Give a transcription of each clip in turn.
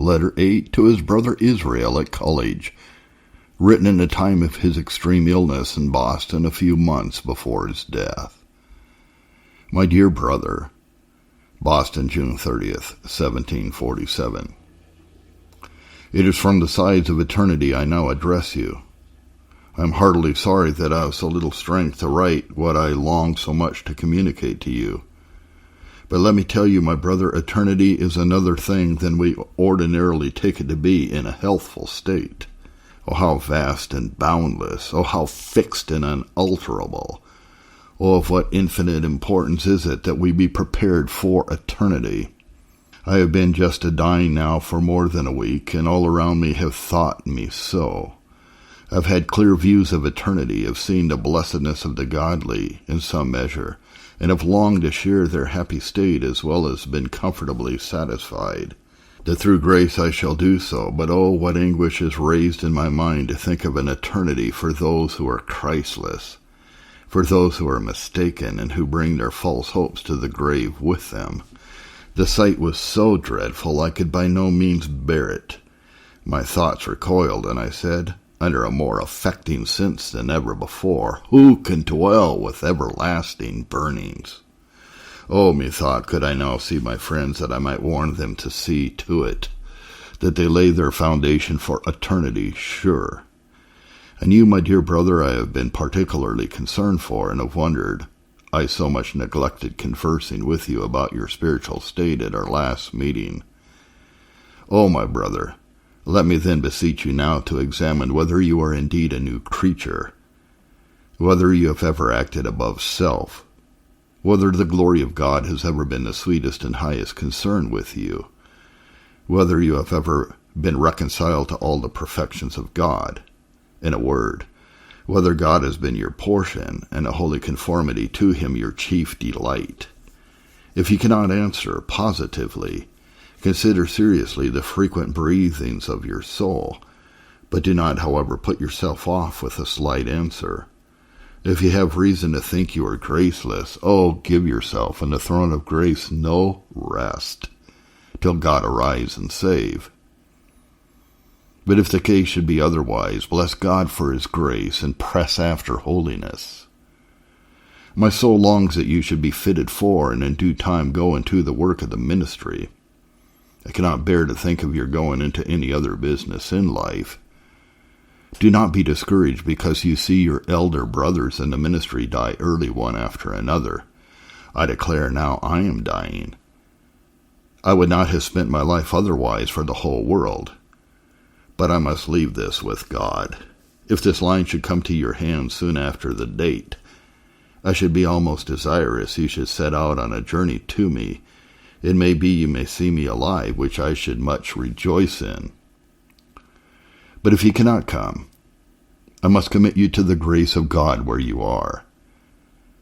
Letter 8 to his brother Israel at college, written in the time of his extreme illness in Boston a few months before his death. My dear brother, Boston, June 30th, 1747. It is from the sides of eternity I now address you. I am heartily sorry that I have so little strength to write what I long so much to communicate to you. But let me tell you, my brother, eternity is another thing than we ordinarily take it to be in a healthful state. Oh, how vast and boundless! Oh, how fixed and unalterable! Oh, of what infinite importance is it that we be prepared for eternity! I have been just a-dying now for more than a week, and all around me have thought me so. I've had clear views of eternity, have seen the blessedness of the godly in some measure, and have longed to share their happy state as well as been comfortably satisfied. That through grace I shall do so, but oh, what anguish is raised in my mind to think of an eternity for those who are Christless, for those who are mistaken and who bring their false hopes to the grave with them. The sight was so dreadful I could by no means bear it. My thoughts recoiled, and I said, under a more affecting sense than ever before, who can dwell with everlasting burnings? Oh, methought, could I now see my friends, that I might warn them to see to it, that they lay their foundation for eternity sure. And you, my dear brother, I have been particularly concerned for, and have wondered, I so much neglected conversing with you about your spiritual state at our last meeting. Oh, my brother, let me then beseech you now to examine whether you are indeed a new creature, whether you have ever acted above self, whether the glory of God has ever been the sweetest and highest concern with you, whether you have ever been reconciled to all the perfections of God. In a word, whether God has been your portion, and a holy conformity to him your chief delight. If you cannot answer positively, consider seriously the frequent breathings of your soul, but do not, however, put yourself off with a slight answer. If you have reason to think you are graceless, oh, give yourself on the throne of grace no rest, till God arise and save. But if the case should be otherwise, bless God for his grace, and press after holiness. My soul longs that you should be fitted for, and in due time go into the work of the ministry. I cannot bear to think of your going into any other business in life. Do not be discouraged because you see your elder brothers in the ministry die early one after another. I declare now I am dying. I would not have spent my life otherwise for the whole world. But I must leave this with God. If this line should come to your hand soon after the date, I should be almost desirous you should set out on a journey to me. It may be you may see me alive, which I should much rejoice in. But if you cannot come, I must commit you to the grace of God where you are.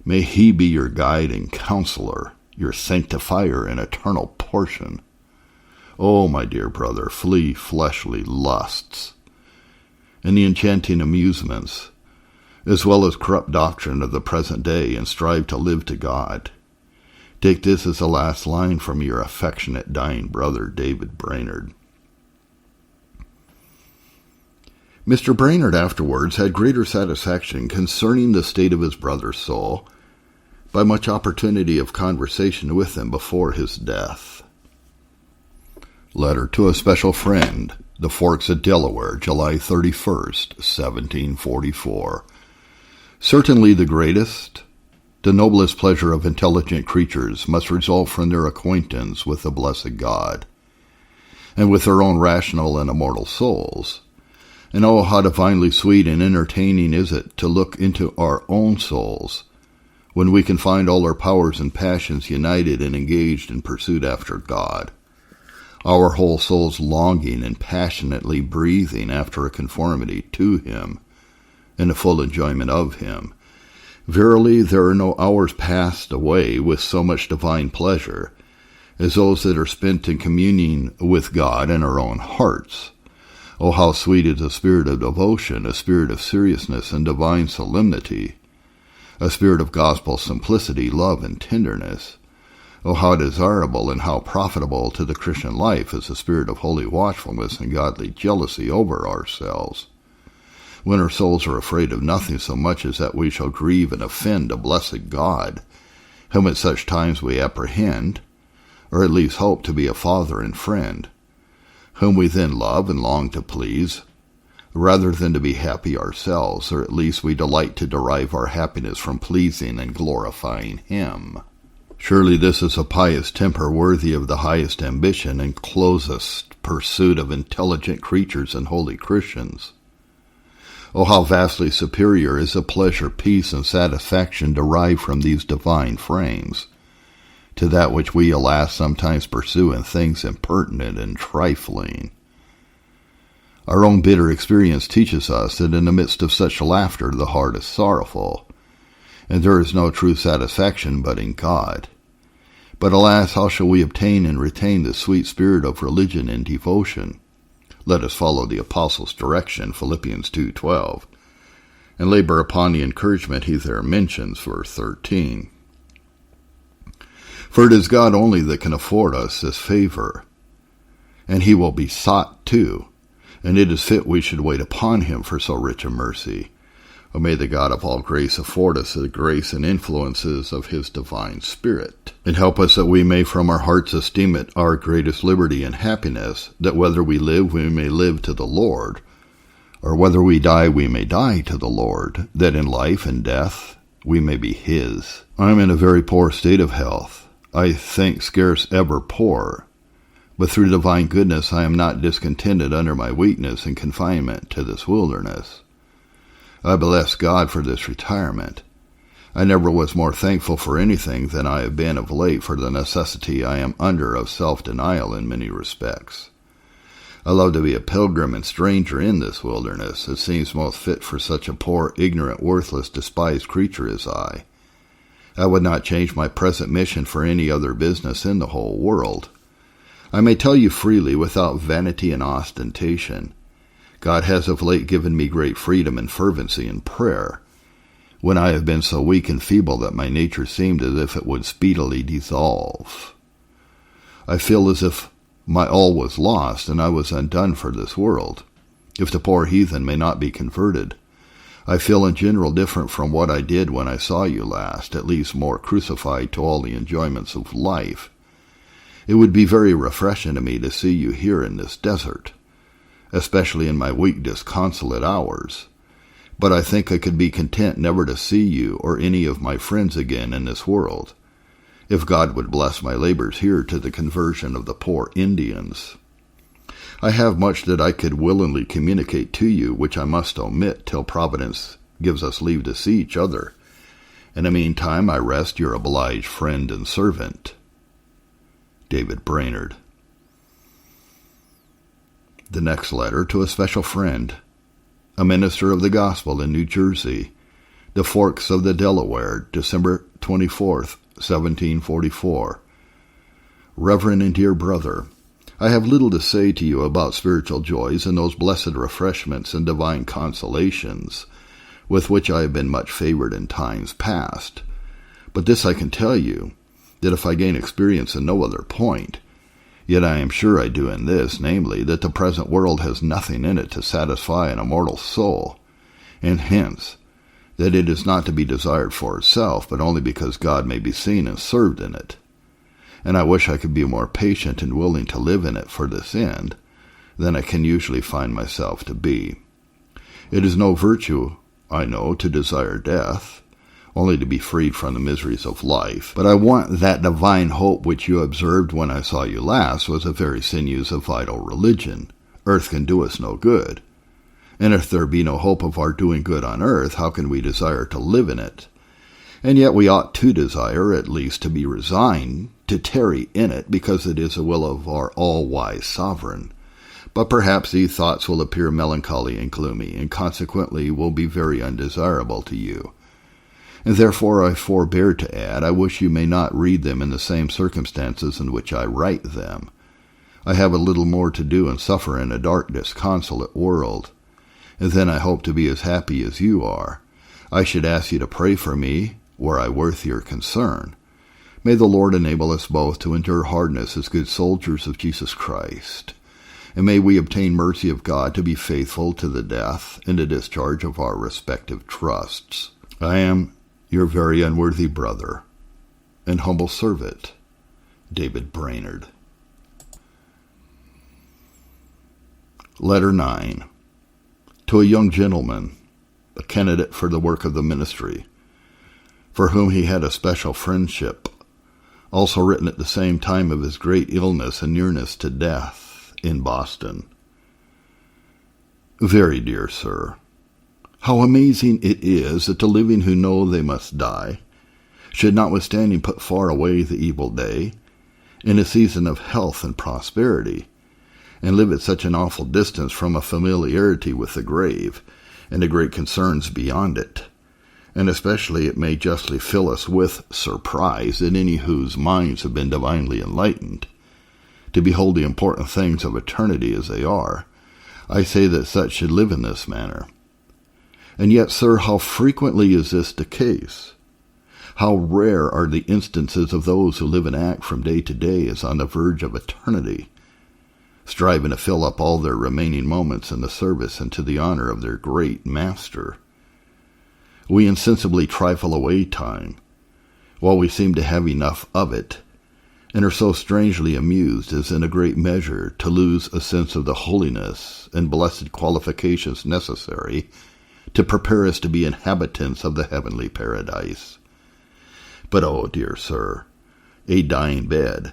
May he be your guide and counselor, your sanctifier and eternal portion. Oh, my dear brother, flee fleshly lusts and the enchanting amusements, as well as corrupt doctrine of the present day, and strive to live to God. Take this as the last line from your affectionate dying brother, David Brainerd. Mr. Brainerd afterwards had greater satisfaction concerning the state of his brother's soul by much opportunity of conversation with him before his death. Letter to a special friend, the Forks of Delaware, July 31st, 1744. Certainly the greatest, the noblest pleasure of intelligent creatures must result from their acquaintance with the blessed God, and with their own rational and immortal souls. And oh, how divinely sweet and entertaining is it to look into our own souls, when we can find all our powers and passions united and engaged in pursuit after God. Our whole souls longing and passionately breathing after a conformity to him and a full enjoyment of him. Verily, there are no hours passed away with so much divine pleasure as those that are spent in communing with God in our own hearts. Oh, how sweet is a spirit of devotion, a spirit of seriousness and divine solemnity, a spirit of gospel simplicity, love, and tenderness. Oh, how desirable and how profitable to the Christian life is the spirit of holy watchfulness and godly jealousy over ourselves, when our souls are afraid of nothing so much as that we shall grieve and offend a blessed God, whom at such times we apprehend, or at least hope to be a father and friend, whom we then love and long to please, rather than to be happy ourselves, or at least we delight to derive our happiness from pleasing and glorifying him. Surely this is a pious temper worthy of the highest ambition and closest pursuit of intelligent creatures and holy Christians. Oh, how vastly superior is the pleasure, peace, and satisfaction derived from these divine frames, to that which we, alas, sometimes pursue in things impertinent and trifling. Our own bitter experience teaches us that in the midst of such laughter the heart is sorrowful, and there is no true satisfaction but in God. But alas, how shall we obtain and retain the sweet spirit of religion and devotion? Let us follow the Apostle's direction, Philippians 2:12, and labor upon the encouragement he there mentions, verse 13. For it is God only that can afford us this favor, and he will be sought too, and it is fit we should wait upon him for so rich a mercy. O may the God of all grace afford us the grace and influences of his divine Spirit, and help us that we may from our hearts esteem it our greatest liberty and happiness, that whether we live, we may live to the Lord, or whether we die, we may die to the Lord, that in life and death we may be his. I am in a very poor state of health, I think scarce ever poor, but through divine goodness I am not discontented under my weakness and confinement to this wilderness. I bless God for this retirement. I never was more thankful for anything than I have been of late for the necessity I am under of self-denial in many respects. I love to be a pilgrim and stranger in this wilderness. It seems most fit for such a poor, ignorant, worthless, despised creature as I. I would not change my present mission for any other business in the whole world. I may tell you freely, without vanity and ostentation, God has of late given me great freedom and fervency in prayer, when I have been so weak and feeble that my nature seemed as if it would speedily dissolve. I feel as if my all was lost, and I was undone for this world, if the poor heathen may not be converted. I feel in general different from what I did when I saw you last, at least more crucified to all the enjoyments of life. It would be very refreshing to me to see you here in this desert, especially in my weak, disconsolate hours. But I think I could be content never to see you or any of my friends again in this world, if God would bless my labors here to the conversion of the poor Indians. I have much that I could willingly communicate to you, which I must omit till Providence gives us leave to see each other. In the meantime, I rest your obliged friend and servant, David Brainerd. The next letter to a special friend, a minister of the gospel in New Jersey, the Forks of the Delaware, December 24th, 1744. Reverend and dear brother, I have little to say to you about spiritual joys and those blessed refreshments and divine consolations with which I have been much favored in times past. But this I can tell you, that if I gain experience in no other point, yet I am sure I do in this, namely, that the present world has nothing in it to satisfy an immortal soul, and hence, that it is not to be desired for itself, but only because God may be seen and served in it. And I wish I could be more patient and willing to live in it for this end than I can usually find myself to be. It is no virtue, I know, to desire death, only to be freed from the miseries of life. But I want that divine hope which you observed when I saw you last was the very sinews of vital religion. Earth can do us no good. And if there be no hope of our doing good on earth, how can we desire to live in it? And yet we ought to desire, at least to be resigned, to tarry in it, because it is the will of our all-wise sovereign. But perhaps these thoughts will appear melancholy and gloomy, and consequently will be very undesirable to you. And therefore I forbear to add, I wish you may not read them in the same circumstances in which I write them. I have a little more to do and suffer in a dark, disconsolate world, and then I hope to be as happy as you are. I should ask you to pray for me, were I worth your concern. May the Lord enable us both to endure hardness as good soldiers of Jesus Christ, and may we obtain mercy of God to be faithful to the death in the discharge of our respective trusts. I am your very unworthy brother and humble servant, David Brainerd. Letter 9. To a young gentleman, a candidate for the work of the ministry, for whom he had a special friendship, also written at the same time of his great illness and nearness to death in Boston. Very dear sir, how amazing it is that the living who know they must die should notwithstanding put far away the evil day in a season of health and prosperity, and live at such an awful distance from a familiarity with the grave and the great concerns beyond it. And especially it may justly fill us with surprise that any whose minds have been divinely enlightened to behold the important things of eternity as they are. I say that such should live in this manner. And yet, sir, how frequently is this the case? How rare are the instances of those who live and act from day to day as on the verge of eternity, striving to fill up all their remaining moments in the service and to the honor of their great Master. We insensibly trifle away time, while we seem to have enough of it, and are so strangely amused as in a great measure to lose a sense of the holiness and blessed qualifications necessary to prepare us to be inhabitants of the heavenly paradise. But, oh, dear sir, a dying bed,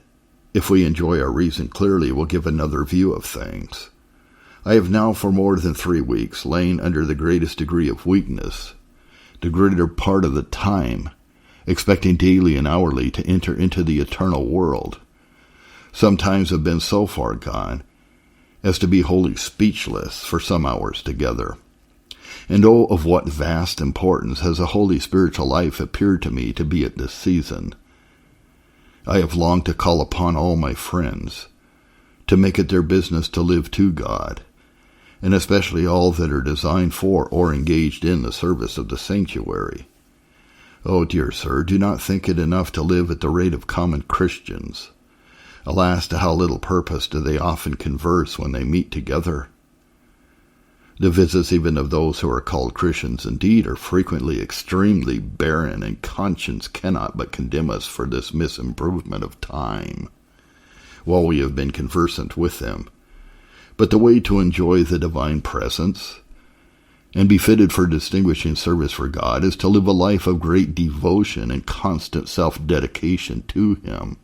if we enjoy our reason clearly, will give another view of things. I have now for more than 3 weeks lain under the greatest degree of weakness, the greater part of the time, expecting daily and hourly to enter into the eternal world. Sometimes have been so far gone as to be wholly speechless for some hours together. And oh, of what vast importance has a holy spiritual life appeared to me to be at this season. I have longed to call upon all my friends, to make it their business to live to God, and especially all that are designed for or engaged in the service of the sanctuary. Oh, dear sir, do not think it enough to live at the rate of common Christians. Alas, to how little purpose do they often converse when they meet together. The visits even of those who are called Christians indeed are frequently extremely barren, and conscience cannot but condemn us for this misimprovement of time, while we have been conversant with them. But the way to enjoy the divine presence and be fitted for distinguishing service for God is to live a life of great devotion and constant self-dedication to Him,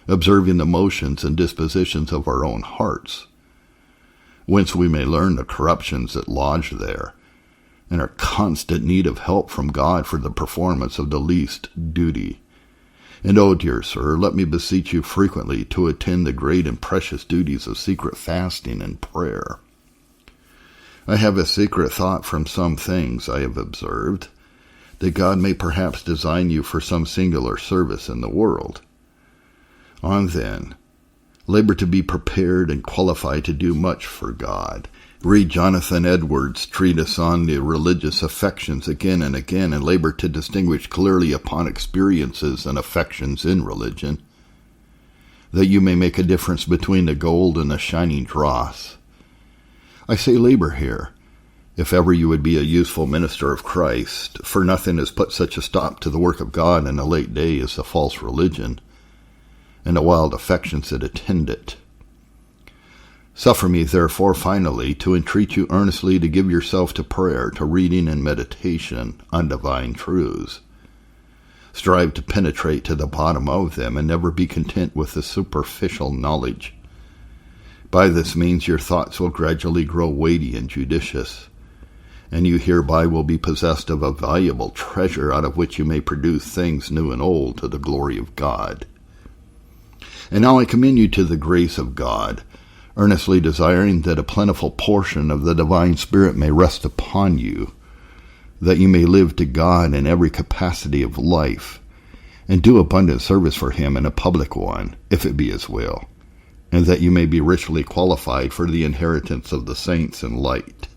observing the motions and dispositions of our own hearts, whence we may learn the corruptions that lodge there, and our constant need of help from God for the performance of the least duty. And, oh, dear sir, let me beseech you frequently to attend the great and precious duties of secret fasting and prayer. I have a secret thought from some things I have observed, that God may perhaps design you for some singular service in the world. On then, labor to be prepared and qualified to do much for God. Read Jonathan Edwards' treatise on the religious affections again and again, and labor to distinguish clearly upon experiences and affections in religion, that you may make a difference between the gold and the shining dross. I say labor here, if ever you would be a useful minister of Christ, for nothing has put such a stop to the work of God in a late day as the false religion, and the wild affections that attend it. Suffer me, therefore, finally, to entreat you earnestly to give yourself to prayer, to reading and meditation on divine truths. Strive to penetrate to the bottom of them, and never be content with the superficial knowledge. By this means your thoughts will gradually grow weighty and judicious, and you hereby will be possessed of a valuable treasure out of which you may produce things new and old to the glory of God. And now I commend you to the grace of God, earnestly desiring that a plentiful portion of the divine Spirit may rest upon you, that you may live to God in every capacity of life, and do abundant service for Him in a public one, if it be His will, and that you may be richly qualified for the inheritance of the saints in light.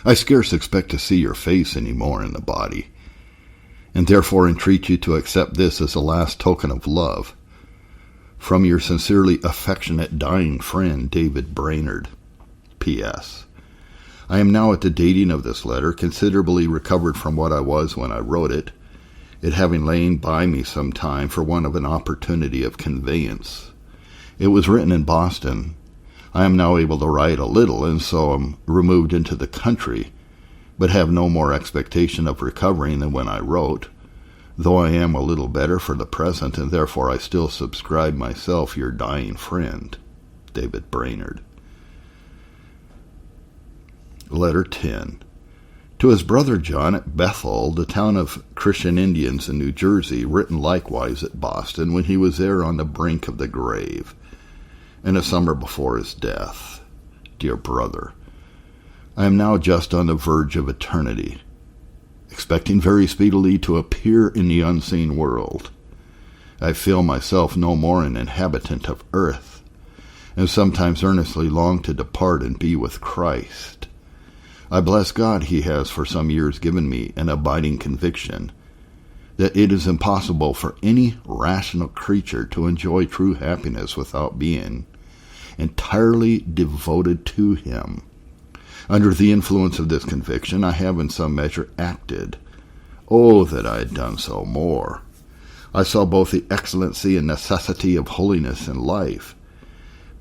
I scarce expect to see your face any more in the body, and therefore entreat you to accept this as a last token of love. From your sincerely affectionate dying friend, David Brainerd. P.S. I am now at the dating of this letter considerably recovered from what I was when I wrote it having lain by me some time for want of an opportunity of conveyance. It was written in Boston. I am now able to write a little, and so am removed into the country, but have no more expectation of recovering than when I wrote, though I am a little better for the present, and therefore I still subscribe myself your dying friend, David Brainerd. Letter 10. To his brother John at Bethel, the town of Christian Indians in New Jersey, written likewise at Boston when he was there on the brink of the grave, in a summer before his death. Dear brother, I am now just on the verge of eternity, expecting very speedily to appear in the unseen world. I feel myself no more an inhabitant of earth, and sometimes earnestly long to depart and be with Christ. I bless God he has for some years given me an abiding conviction that it is impossible for any rational creature to enjoy true happiness without being entirely devoted to him. Under the influence of this conviction, I have in some measure acted. Oh, that I had done so more! I saw both the excellency and necessity of holiness in life,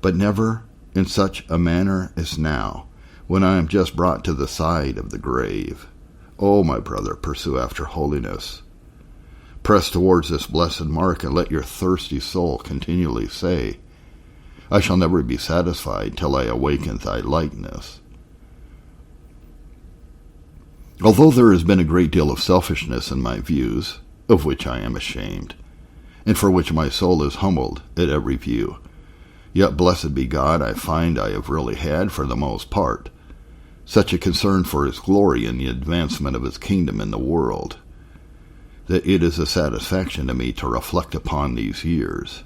but never in such a manner as now, when I am just brought to the side of the grave. Oh, my brother, pursue after holiness. Press towards this blessed mark, and let your thirsty soul continually say, I shall never be satisfied till I awaken thy likeness. Although there has been a great deal of selfishness in my views, of which I am ashamed, and for which my soul is humbled at every view, yet blessed be God, I find I have really had, for the most part, such a concern for his glory and the advancement of his kingdom in the world, that it is a satisfaction to me to reflect upon these years.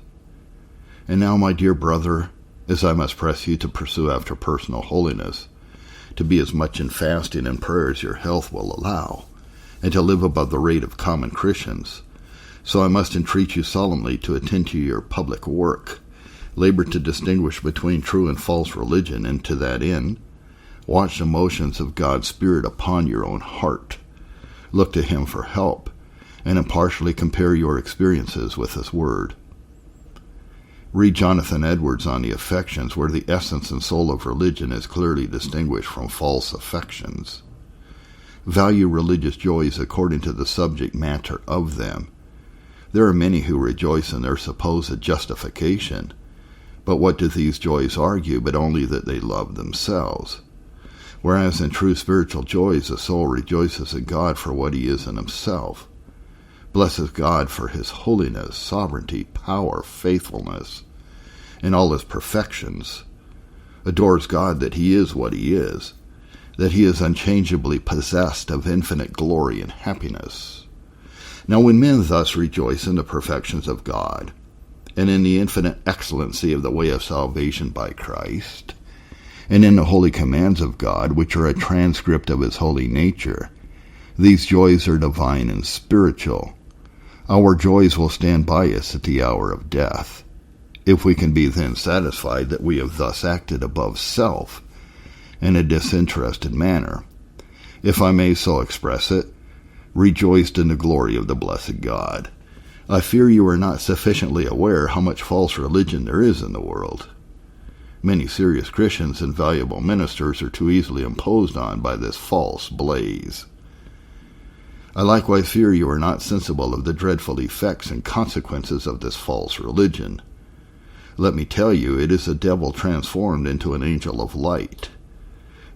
And now, my dear brother, as I must press you to pursue after personal holiness, to be as much in fasting and prayer as your health will allow, and to live above the rate of common Christians, so I must entreat you solemnly to attend to your public work, labor to distinguish between true and false religion, and to that end, watch the motions of God's Spirit upon your own heart. Look to him for help, and impartially compare your experiences with his word. Read Jonathan Edwards on the affections, where the essence and soul of religion is clearly distinguished from false affections. Value religious joys according to the subject matter of them. There are many who rejoice in their supposed justification, but what do these joys argue but only that they love themselves? Whereas in true spiritual joys the soul rejoices in God for what he is in himself, blesses God for his holiness, sovereignty, power, faithfulness, and all his perfections, adores God that he is what he is, that he is unchangeably possessed of infinite glory and happiness. Now when men thus rejoice in the perfections of God, and in the infinite excellency of the way of salvation by Christ, and in the holy commands of God, which are a transcript of his holy nature, these joys are divine and spiritual. Our joys will stand by us at the hour of death, if we can be then satisfied that we have thus acted above self in a disinterested manner, if I may so express it, rejoiced in the glory of the blessed God. I fear you are not sufficiently aware how much false religion there is in the world. Many serious Christians and valuable ministers are too easily imposed on by this false blaze. I likewise fear you are not sensible of the dreadful effects and consequences of this false religion. Let me tell you, it is a devil transformed into an angel of light.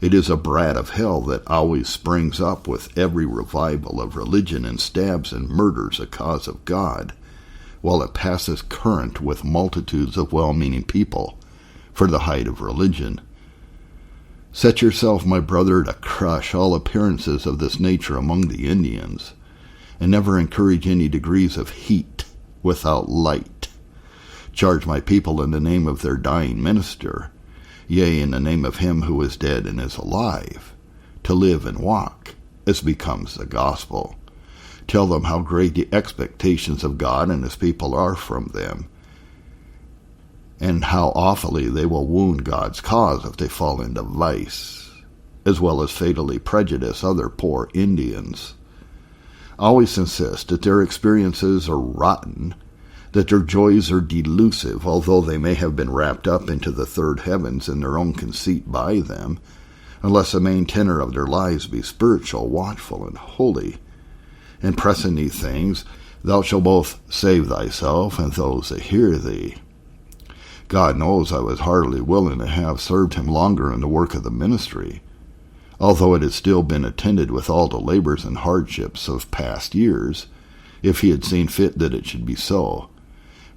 It is a brat of hell that always springs up with every revival of religion and stabs and murders a cause of God, while it passes current with multitudes of well-meaning people for the height of religion. Set yourself, my brother, to crush all appearances of this nature among the Indians, and never encourage any degrees of heat without light. Charge my people in the name of their dying minister, yea, in the name of him who is dead and is alive, to live and walk as becomes the gospel, Tell them how great the expectations of God and his people are from them, and how awfully they will wound God's cause if they fall into vice, as well as fatally prejudice other poor Indians. Always insist that their experiences are rotten, that their joys are delusive, although they may have been wrapped up into the third heavens in their own conceit by them, unless the main tenor of their lives be spiritual, watchful, and holy. And pressing these things, thou shalt both save thyself and those that hear thee. God knows I was heartily willing to have served him longer in the work of the ministry, although it had still been attended with all the labors and hardships of past years, if he had seen fit that it should be so.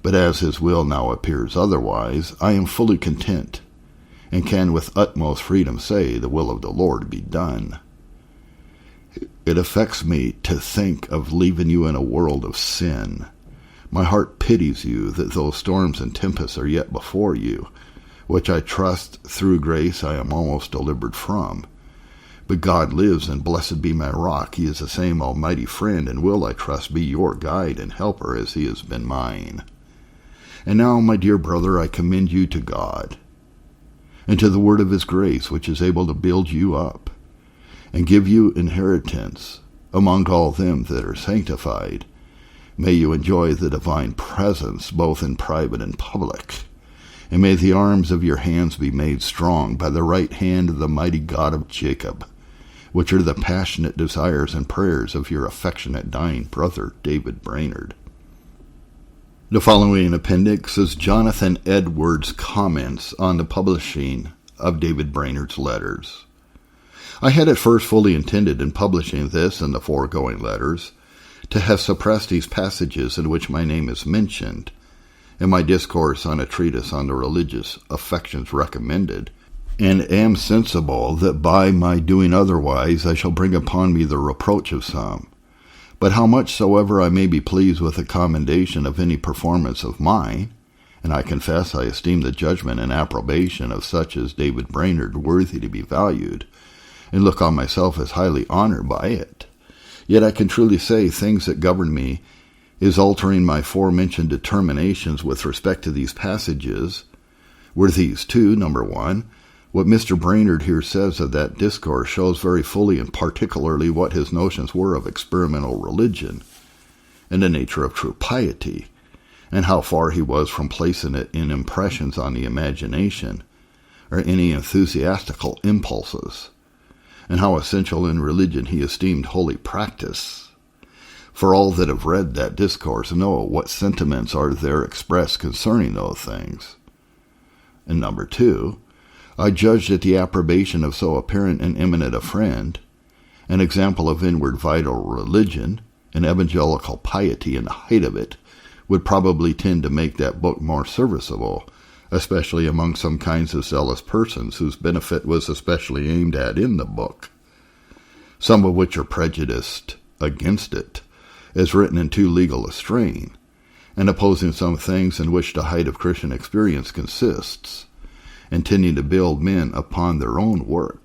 But as his will now appears otherwise, I am fully content, and can with utmost freedom say, the will of the Lord be done. It affects me to think of leaving you in a world of sin. My heart pities you that those storms and tempests are yet before you, which I trust through grace I am almost delivered from. But God lives, and blessed be my rock. He is the same almighty friend, and will, I trust, be your guide and helper as he has been mine. And now, my dear brother, I commend you to God, and to the word of his grace, which is able to build you up, and give you inheritance among all them that are sanctified. May you enjoy the divine presence, both in private and public. And may the arms of your hands be made strong by the right hand of the mighty God of Jacob, which are the passionate desires and prayers of your affectionate dying brother, David Brainerd. The following appendix is Jonathan Edwards' comments on the publishing of David Brainerd's letters. I had at first fully intended in publishing this and the foregoing letters to have suppressed these passages in which my name is mentioned, and my discourse on a treatise on the religious affections recommended, and am sensible that by my doing otherwise I shall bring upon me the reproach of some. But how much soever I may be pleased with the commendation of any performance of mine, and I confess I esteem the judgment and approbation of such as David Brainerd worthy to be valued, and look on myself as highly honored by it, yet I can truly say things that govern me is altering my forementioned determinations with respect to these passages were these two. Number one, what Mr. Brainerd here says of that discourse shows very fully and particularly what his notions were of experimental religion and the nature of true piety, and how far he was from placing it in impressions on the imagination or any enthusiastical impulses, and how essential in religion he esteemed holy practice. For all that have read that discourse know what sentiments are there expressed concerning those things. And number two, I judged that the approbation of so apparent and eminent a friend, an example of inward vital religion, and evangelical piety in the height of it, would probably tend to make that book more serviceable, especially among some kinds of zealous persons whose benefit was especially aimed at in the book, some of which are prejudiced against it, as written in too legal a strain, and opposing some things in which the height of Christian experience consists, intending to build men upon their own work,